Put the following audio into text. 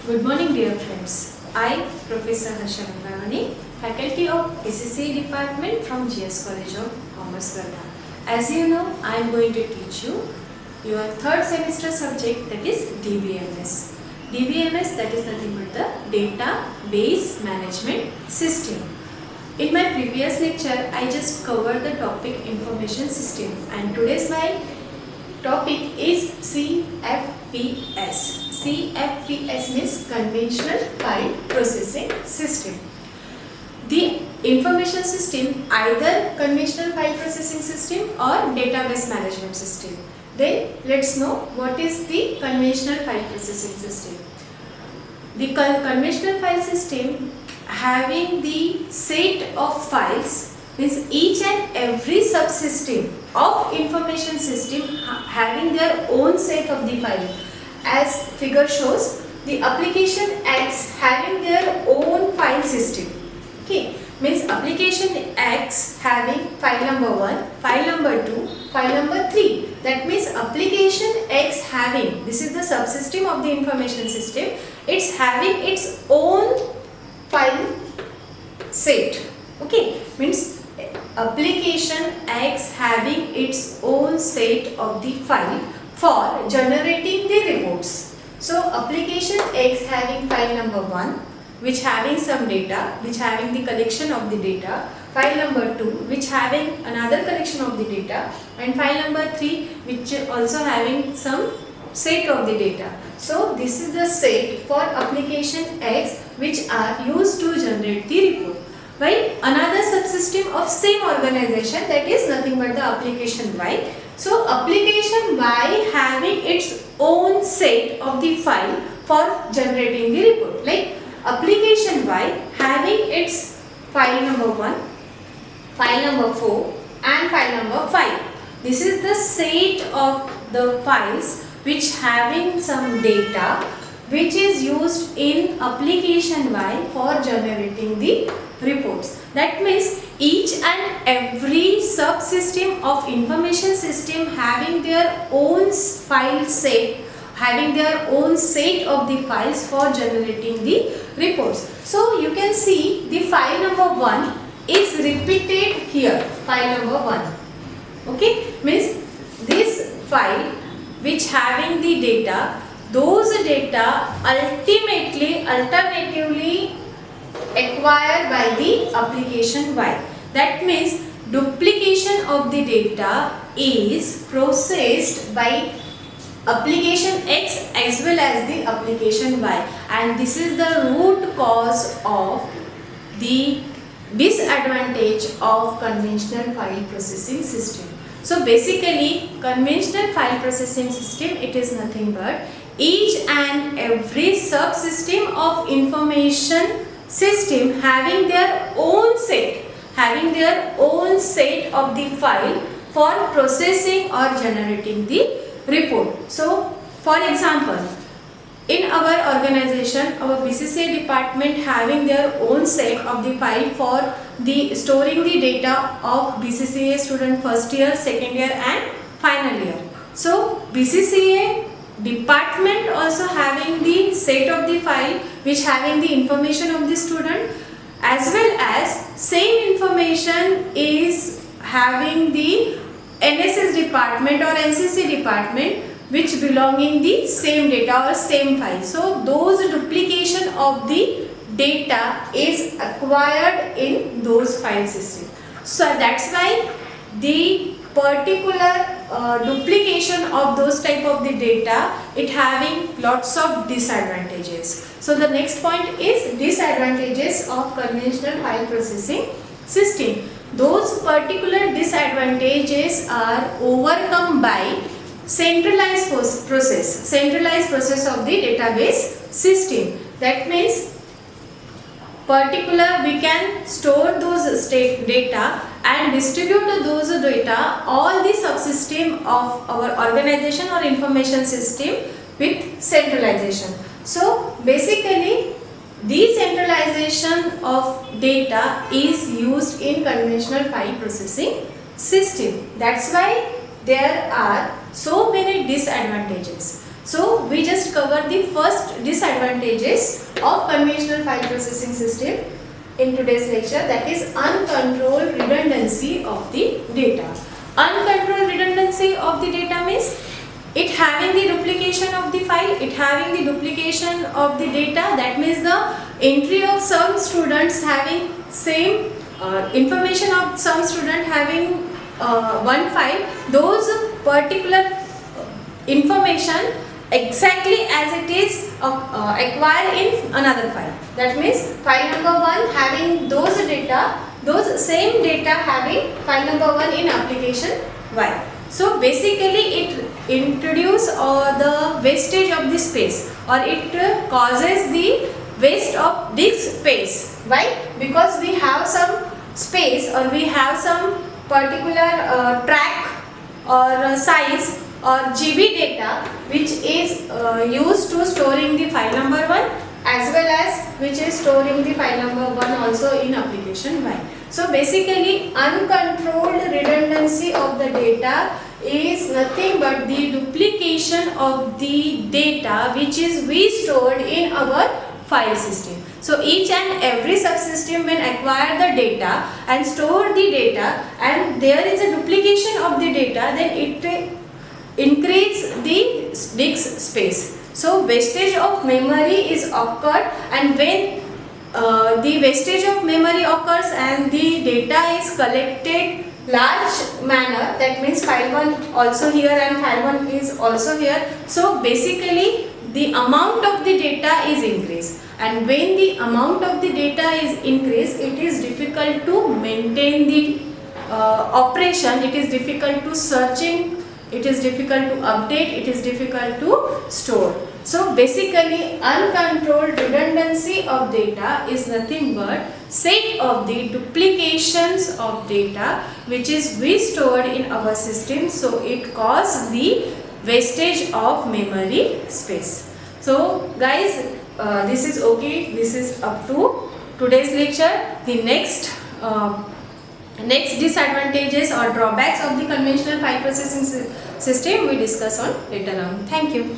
Good morning, dear friends. I, Professor Harsha Nandavani, Faculty of BCCA Department from GS College of Commerce, Wardha. As you know, I am going to teach you your third semester subject, that is DBMS. DBMS, that is nothing but the Database Management System. In my previous lecture, I just covered the topic Information System, and today's my topic is CFPS. CFPS means Conventional File Processing System. The information system, either conventional file processing system or database management system. Then let's know what is the conventional file processing system. The conventional file system having the set of files means each and every subsystem of information system having their own set of the file. As figure shows, the application X having their own file system. Okay, means application X having file number 1, file number 2, file number 3. That means application X having, this is the subsystem of the information system, it's having its own file set. Okay, means application X having its own set of the file for generating the reports. So application X having file number 1 which having some data, which having the collection of the data, file number 2 which having another collection of the data, and file number 3 which also having some set of the data. So this is the set for application X which are used to generate the report. While another subsystem of same organization, that is nothing but the application Y. So application Y having its own set of the file for generating the report. Like application Y having its file number 1, file number 4 and file number 5. This is the set of the files which having some data which is used in application Y for generating the reports. That means each and every subsystem of information system having their own file set, having their own set of the files for generating the reports. So you can see the file number 1 is repeated here, file number 1. Okay, means this file which having the data, those data alternatively acquired by the application Y. That means duplication of the data is processed by application X as well as the application Y, and this is the root cause of the disadvantage of conventional file processing system. So basically conventional file processing system, it is nothing but each and every subsystem of information system having their own set of the file for processing or generating the report. So for example, in our organization, our BCCA department having their own set of the file for the storing the data of BCCA student first year, second year and final year. So BCCA department also having the set of the file which having the information of the student, as well as same information is having the NSS department or NCC department which belonging the same data or same file. So those duplication of the data is acquired in those file system. So that's why the particular duplication of those type of the data, it having lots of disadvantages. So the next point is disadvantages of conventional file processing system. Those particular disadvantages are overcome by centralized process of the database system. That means we can store those state data and distribute those data all the subsystem of our organization or information system with centralization. So basically decentralization of data is used in conventional file processing system. That's why there are so many disadvantages. So we just covered the first disadvantages of conventional file processing system in today's lecture, that is uncontrolled redundancy of the data. Uncontrolled redundancy of the data means it having the duplication of the file, it having the duplication of the data. That means the entry of some students having same information of some student having one file, those particular information exactly as it is acquired in another file. That means file number 1 having those data, those same data having file number 1 in application Y. So basically it introduce the wastage of the space, or it causes the waste of disk space. Why? Because we have some space, or we have some particular track or size or GB data which is used to storing the file number 1, as well as which is storing the file number 1 also in application Y. So basically uncontrolled redundancy of the data is nothing but the duplication of the data which is we stored in our file system. So each and every subsystem when acquire the data and store the data, and there is a duplication of the data, then it increase the disk space. So wastage of memory is occurred, and when the wastage of memory occurs and the data is collected large manner, that means file 1 also here and file 1 is also here. So basically the amount of the data is increased, and when the amount of the data is increased, it is difficult to maintain the operation, it is difficult to searching, it is difficult to update, it is difficult to store. So basically uncontrolled redundancy of data is nothing but set of the duplications of data which is we stored in our system. So it causes the wastage of memory space. So guys, this is okay, this is up to today's lecture. The next disadvantages or drawbacks of the conventional file processing system we discuss on later on. Thank you.